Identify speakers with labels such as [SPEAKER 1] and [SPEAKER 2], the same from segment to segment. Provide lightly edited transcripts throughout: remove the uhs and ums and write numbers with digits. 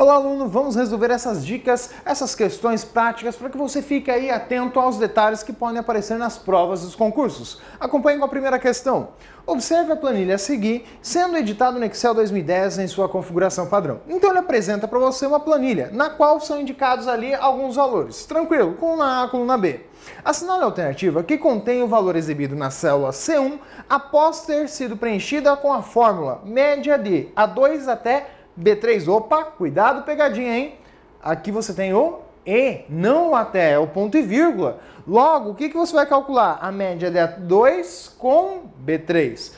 [SPEAKER 1] Olá, aluno! Vamos resolver essas dicas, essas questões práticas para que você fique aí atento aos detalhes que podem aparecer nas provas dos concursos. Acompanhe com a primeira questão. Observe a planilha a seguir, sendo editado no Excel 2010 em sua configuração padrão. Então ele apresenta para você uma planilha, na qual são indicados ali alguns valores. Tranquilo, coluna A, coluna B. Assinale a alternativa que contém o valor exibido na célula C1 após ter sido preenchida com a fórmula média de A2 até B3. Opa, cuidado, pegadinha, hein? Aqui você tem o E, não o até, é o ponto e vírgula. Logo, o que você vai calcular? A média de A2 com B3.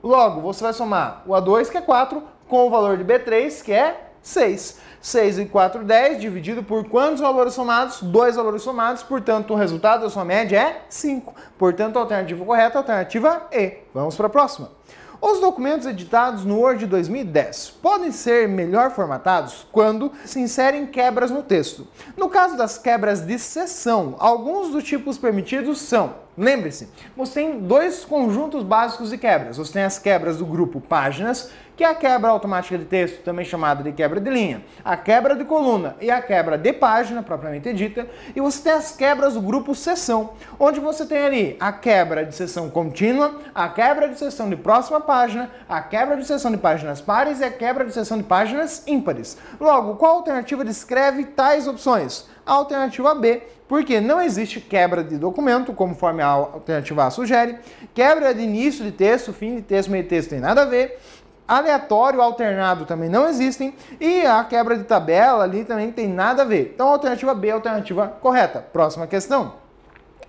[SPEAKER 1] Logo, você vai somar o A2, que é 4, com o valor de B3, que é 6. 6 e 4, 10, dividido por quantos valores somados? 2 valores somados, portanto, o resultado da sua média é 5. Portanto, a alternativa correta é a alternativa E. Vamos para a próxima. Os documentos editados no Word 2010 podem ser melhor formatados quando se inserem quebras no texto. No caso das quebras de seção, alguns dos tipos permitidos são: lembre-se, você tem dois conjuntos básicos de quebras. Você tem as quebras do grupo páginas, que é a quebra automática de texto, também chamada de quebra de linha, a quebra de coluna e a quebra de página, propriamente dita, e você tem as quebras do grupo seção, onde você tem ali a quebra de seção contínua, a quebra de seção de próxima página, a quebra de seção de páginas pares e a quebra de seção de páginas ímpares. Logo, qual alternativa descreve tais opções? A alternativa B, porque não existe quebra de documento, conforme a alternativa A sugere, quebra de início de texto, fim de texto, meio de texto tem nada a ver, aleatório, alternado também não existem, e a quebra de tabela ali também tem nada a ver. Então a alternativa B é a alternativa correta. Próxima questão.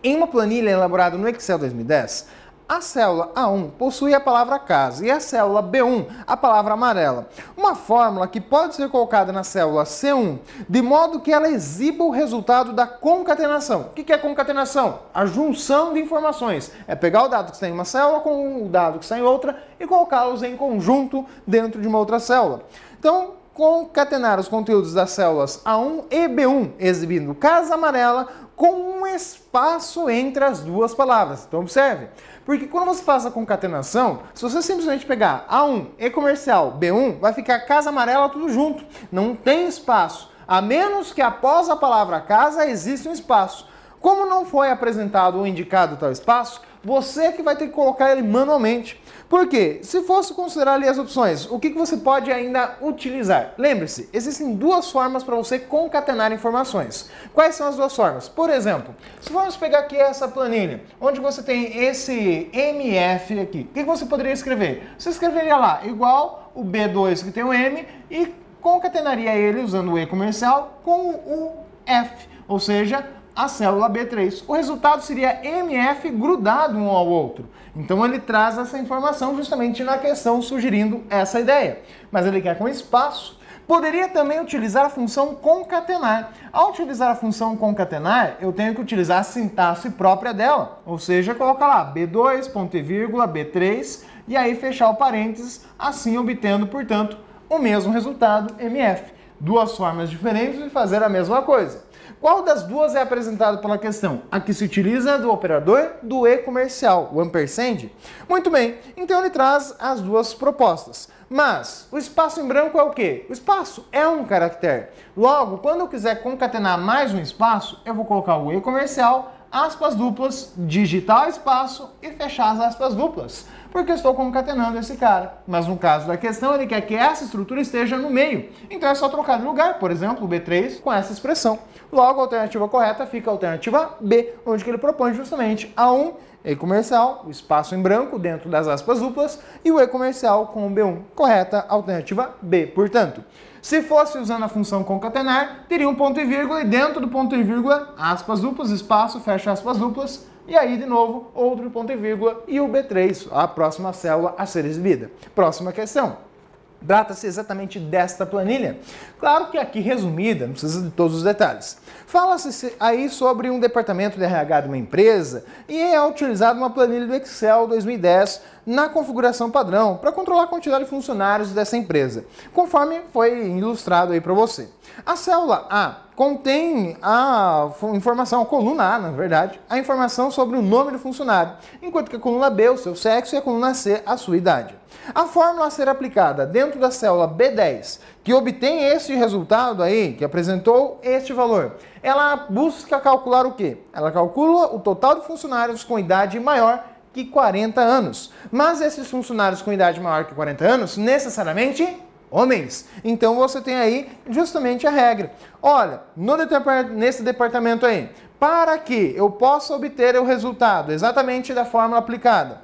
[SPEAKER 1] Em uma planilha elaborada no Excel 2010, a célula A1 possui a palavra casa e a célula B1 a palavra amarela. Uma fórmula que pode ser colocada na célula C1 de modo que ela exiba o resultado da concatenação. O que é concatenação? A junção de informações. É pegar o dado que está em uma célula com o dado que está em outra e colocá-los em conjunto dentro de uma outra célula. Então, concatenar os conteúdos das células A1 e B1, exibindo casa amarela com um espaço entre as duas palavras. Então observe, porque quando você faz a concatenação, se você simplesmente pegar A1 e comercial B1, vai ficar casa amarela tudo junto, não tem espaço, a menos que após a palavra casa exista um espaço. Como não foi apresentado ou indicado tal espaço, você que vai ter que colocar ele manualmente. Por quê? Se fosse considerar ali as opções, o que você pode ainda utilizar? Lembre-se, existem duas formas para você concatenar informações. Quais são as duas formas? Por exemplo, se vamos pegar aqui essa planilha, onde você tem esse MF aqui, o que você poderia escrever? Você escreveria lá, igual o B2 que tem o M, e concatenaria ele usando o E comercial com o F, ou seja, a célula B3. O resultado seria MF grudado um ao outro. Então ele traz essa informação justamente na questão sugerindo essa ideia. Mas ele quer com espaço. Poderia também utilizar a função concatenar. Ao utilizar a função concatenar, eu tenho que utilizar a sintaxe própria dela. Ou seja, colocar lá B2, ponto e vírgula, B3 e aí fechar o parênteses, assim obtendo, portanto, o mesmo resultado, MF. Duas formas diferentes de fazer a mesma coisa. Qual das duas é apresentado pela questão? A que se utiliza do operador do E comercial, o ampersand? Muito bem, então ele traz as duas propostas. Mas o espaço em branco é o quê? O espaço é um caractere. Logo, quando eu quiser concatenar mais um espaço, eu vou colocar o E comercial, aspas duplas, digitar o espaço e fechar as aspas duplas, porque eu estou concatenando esse cara. Mas no caso da questão, ele quer que essa estrutura esteja no meio. Então é só trocar de lugar, por exemplo, o B3 com essa expressão. Logo, a alternativa correta fica a alternativa B, onde que ele propõe justamente A1, E comercial, o espaço em branco dentro das aspas duplas, e o E comercial com o B1. Correta, alternativa B, portanto. Se fosse usando a função concatenar, teria um ponto e vírgula, e dentro do ponto e vírgula, aspas duplas, espaço, fecha aspas duplas, e aí, de novo, outro ponto e vírgula e o B3, a próxima célula a ser exibida. Próxima questão. Trata-se exatamente desta planilha. Claro que aqui resumida, não precisa de todos os detalhes. Fala-se aí sobre um departamento de RH de uma empresa e é utilizada uma planilha do Excel 2010 na configuração padrão para controlar a quantidade de funcionários dessa empresa, conforme foi ilustrado aí para você. A célula A contém a informação, a coluna A, na verdade, a informação sobre o nome do funcionário, enquanto que a coluna B, o seu sexo, e a coluna C, a sua idade. A fórmula a ser aplicada dentro da célula B10, que obtém este resultado aí, que apresentou este valor, ela busca calcular o quê? Ela calcula o total de funcionários com idade maior que 40 anos. Mas esses funcionários com idade maior que 40 anos, necessariamente homens. Então você tem aí justamente a regra. Olha, nesse departamento aí, para que eu possa obter o resultado exatamente da fórmula aplicada,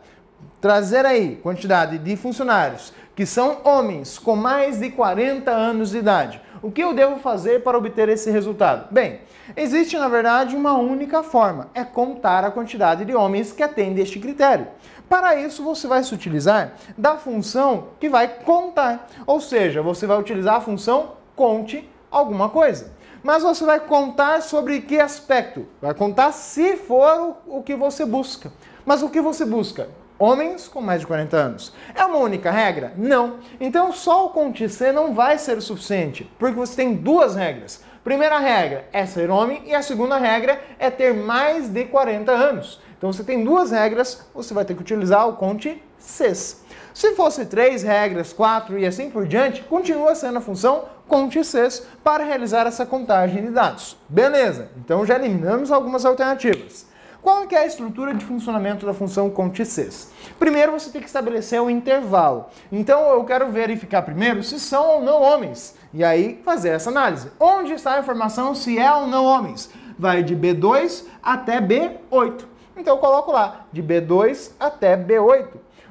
[SPEAKER 1] trazer aí quantidade de funcionários que são homens com mais de 40 anos de idade. O que eu devo fazer para obter esse resultado? Bem, existe na verdade uma única forma, é contar a quantidade de homens que atendem este critério. Para isso você vai se utilizar da função que vai contar, ou seja, você vai utilizar a função conte alguma coisa. Mas você vai contar sobre que aspecto? Vai contar se for o que você busca. Mas o que você busca? Homens com mais de 40 anos. É uma única regra? Não. Então só o conte C não vai ser o suficiente, porque você tem duas regras. Primeira regra é ser homem e a segunda regra é ter mais de 40 anos. Então você tem duas regras, você vai ter que utilizar o conte Cs. Se fosse 3 regras, 4 e assim por diante, continua sendo a função conte Cs para realizar essa contagem de dados. Beleza, então já eliminamos algumas alternativas. Qual que é a estrutura de funcionamento da função conte Cs? Primeiro você tem que estabelecer um intervalo. Então eu quero verificar primeiro se são ou não homens. E aí fazer essa análise. Onde está a informação se é ou não homens? Vai de B2 até B8. Então eu coloco lá, de B2 até B8.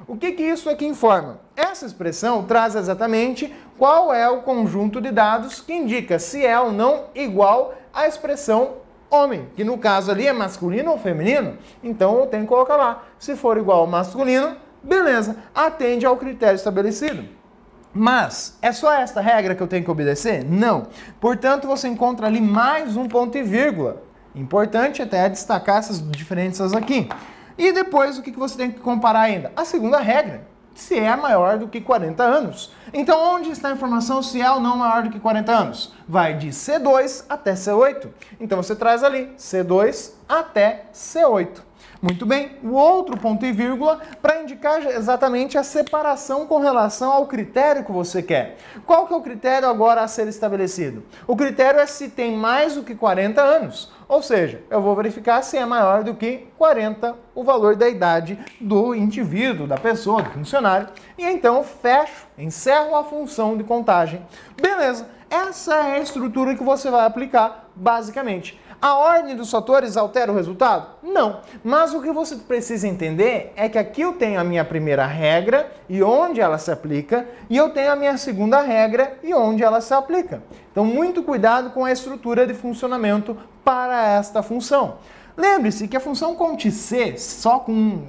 [SPEAKER 1] O que isso aqui informa? Essa expressão traz exatamente qual é o conjunto de dados que indica se é ou não igual à expressão homem, que no caso ali é masculino ou feminino, então eu tenho que colocar lá. Se for igual ao masculino, beleza, atende ao critério estabelecido. Mas é só esta regra que eu tenho que obedecer? Não. Portanto, você encontra ali mais um ponto e vírgula. Importante até destacar essas diferenças aqui. E depois o que você tem que comparar ainda? A segunda regra, se é maior do que 40 anos. Então onde está a informação se é ou não maior do que 40 anos? Vai de C2 até C8. Então você traz ali C2 até C8. Muito bem, o outro ponto e vírgula para indicar exatamente a separação com relação ao critério que você quer. Qual que é o critério agora a ser estabelecido? O critério é se tem mais do que 40 anos. Ou seja, eu vou verificar se é maior do que 40 o valor da idade do indivíduo, da pessoa, do funcionário. E então fecho, encerro a função de contagem. Beleza, essa é a estrutura que você vai aplicar basicamente. A ordem dos fatores altera o resultado? Não. Mas o que você precisa entender é que aqui eu tenho a minha primeira regra e onde ela se aplica, e eu tenho a minha segunda regra e onde ela se aplica. Então, muito cuidado com a estrutura de funcionamento para esta função. Lembre-se que a função conte C, só com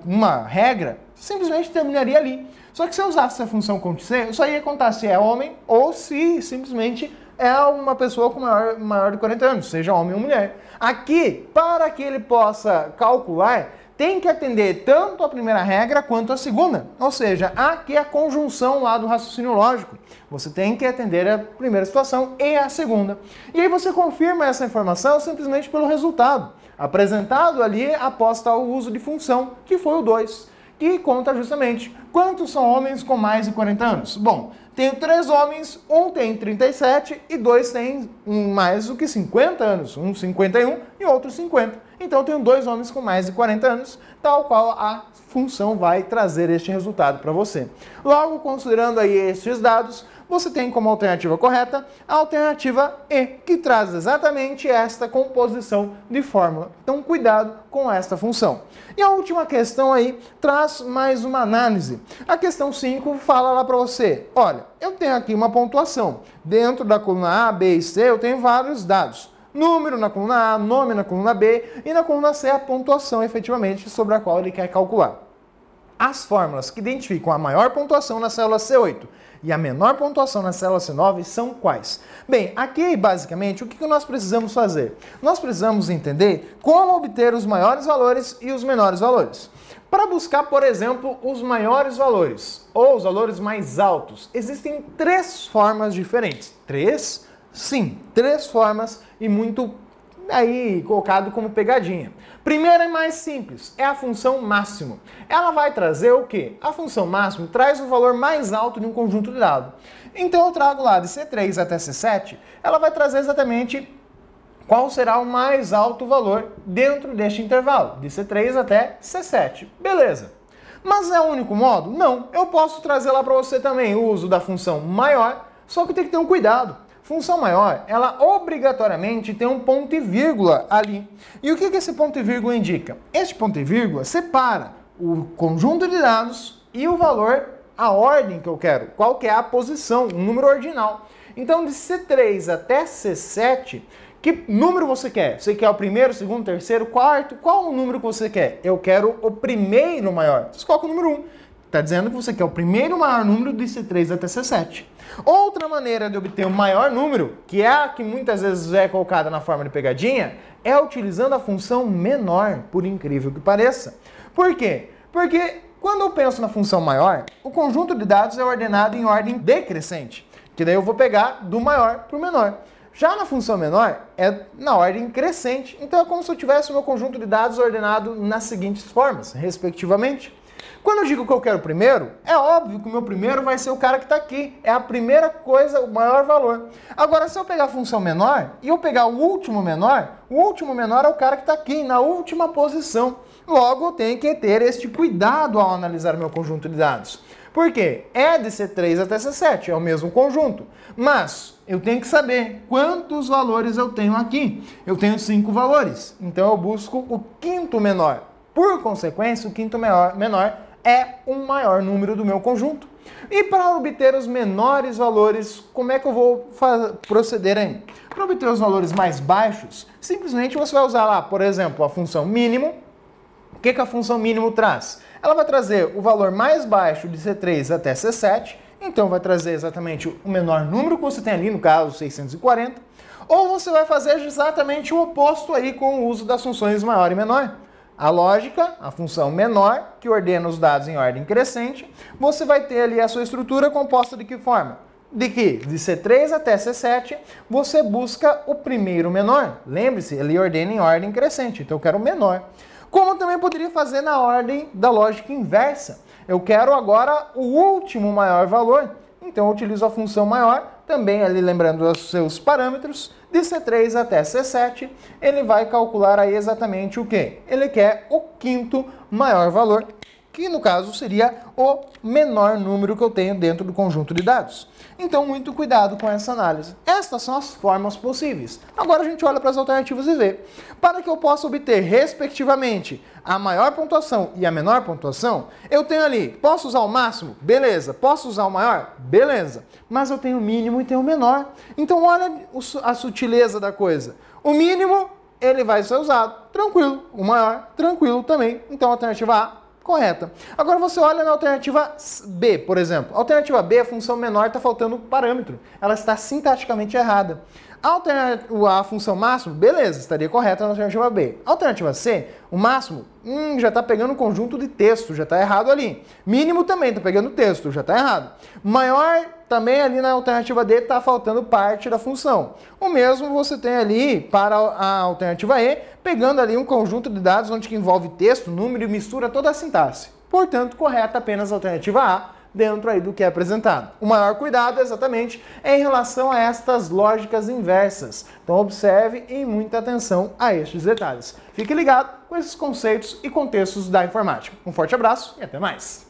[SPEAKER 1] uma regra, simplesmente terminaria ali. Só que se eu usasse a função conte C, eu só ia contar se é homem ou se simplesmente é uma pessoa com maior de 40 anos, seja homem ou mulher. Aqui, para que ele possa calcular, tem que atender tanto a primeira regra quanto a segunda. Ou seja, aqui é a conjunção lá do raciocínio lógico. Você tem que atender a primeira situação e a segunda. E aí você confirma essa informação simplesmente pelo resultado, apresentado ali após tal uso de função, que foi o 2, que conta justamente quantos são homens com mais de 40 anos. Bom, tenho 3 homens, um tem 37 e 2 têm mais do que 50 anos, um 51 e outro 50. Então eu tenho 2 homens com mais de 40 anos, tal qual a função vai trazer este resultado para você. Logo, considerando aí estes dados, você tem como alternativa correta a alternativa E, que traz exatamente esta composição de fórmula. Então, cuidado com esta função. E a última questão aí traz mais uma análise. A questão 5 fala lá para você, olha, eu tenho aqui uma pontuação. Dentro da coluna A, B e C, eu tenho vários dados. Número na coluna A, nome na coluna B e na coluna C a pontuação efetivamente sobre a qual ele quer calcular. As fórmulas que identificam a maior pontuação na célula C8 e a menor pontuação na célula C9 são quais? Bem, aqui basicamente o que nós precisamos fazer? Nós precisamos entender como obter os maiores valores e os menores valores. Para buscar, por exemplo, os maiores valores ou os valores mais altos, existem 3 formas diferentes. 3? Sim, 3 formas e muito aí colocado como pegadinha. Primeira e mais simples, é a função máximo. Ela vai trazer o quê? A função máximo traz o valor mais alto de um conjunto de dados. Então eu trago lá de C3 até C7, ela vai trazer exatamente qual será o mais alto valor dentro deste intervalo, de C3 até C7. Beleza. Mas é o único modo? Não. Eu posso trazer lá para você também o uso da função maior, só que tem que ter um cuidado. Função maior, ela obrigatoriamente tem um ponto e vírgula ali. E o que esse ponto e vírgula indica? Este ponto e vírgula separa o conjunto de dados e o valor, a ordem que eu quero. Qual que é a posição, o número ordinal. Então, de C3 até C7, que número você quer? Você quer o primeiro, segundo, terceiro, quarto? Qual o número que você quer? Eu quero o primeiro maior. Você coloca o número 1. Está dizendo que você quer o primeiro maior número de C3 até C7. Outra maneira de obter o maior número, que é a que muitas vezes é colocada na forma de pegadinha, é utilizando a função menor, por incrível que pareça. Por quê? Porque quando eu penso na função maior, o conjunto de dados é ordenado em ordem decrescente, que daí eu vou pegar do maior para o menor. Já na função menor, é na ordem crescente, então é como se eu tivesse o meu conjunto de dados ordenado nas seguintes formas, respectivamente. Quando eu digo que eu quero o primeiro, é óbvio que o meu primeiro vai ser o cara que está aqui. É a primeira coisa, o maior valor. Agora, se eu pegar a função menor e eu pegar o último menor é o cara que está aqui, na última posição. Logo, eu tenho que ter este cuidado ao analisar o meu conjunto de dados. Por quê? É de C3 até C7, é o mesmo conjunto. Mas eu tenho que saber quantos valores eu tenho aqui. Eu tenho 5 valores, então eu busco o quinto menor. Por consequência, o quinto menor é o maior número do meu conjunto. E para obter os menores valores, como é que eu vou proceder aí? Para obter os valores mais baixos, simplesmente você vai usar lá, por exemplo, a função mínimo. O que a função mínimo traz? Ela vai trazer o valor mais baixo de C3 até C7, então vai trazer exatamente o menor número que você tem ali, no caso 640, ou você vai fazer exatamente o oposto aí com o uso das funções maior e menor. A lógica, a função menor, que ordena os dados em ordem crescente, você vai ter ali a sua estrutura composta de que forma? De que de C3 até C7, você busca o primeiro menor. Lembre-se, ele ordena em ordem crescente, então eu quero o menor. Como eu também poderia fazer na ordem da lógica inversa. Eu quero agora o último maior valor, então eu utilizo a função maior, também ali lembrando os seus parâmetros, de C3 até C7, ele vai calcular aí exatamente o quê? Ele quer o quinto maior valor, que no caso seria o menor número que eu tenho dentro do conjunto de dados. Então, muito cuidado com essa análise. Estas são as formas possíveis. Agora a gente olha para as alternativas e vê. Para que eu possa obter, respectivamente, a maior pontuação e a menor pontuação, eu tenho ali, posso usar o máximo? Beleza. Posso usar o maior? Beleza. Mas eu tenho o mínimo e tenho o menor. Então, olha a sutileza da coisa. O mínimo, ele vai ser usado. Tranquilo. O maior, tranquilo também. Então, a alternativa A, correta. Agora você olha na alternativa B, por exemplo. A alternativa B, a função menor, está faltando parâmetro. Ela está sintaticamente errada. A função máximo, beleza, estaria correta na alternativa B. A alternativa C, o máximo, já está pegando um conjunto de texto, já está errado ali. Mínimo também está pegando texto, já está errado. Maior, também ali na alternativa D está faltando parte da função. O mesmo você tem ali para a alternativa E, pegando ali um conjunto de dados onde que envolve texto, número e mistura toda a sintaxe. Portanto, correta apenas a alternativa A, dentro aí do que é apresentado. O maior cuidado, exatamente, é em relação a estas lógicas inversas. Então observe e muita atenção a estes detalhes. Fique ligado com esses conceitos e contextos da informática. Um forte abraço e até mais!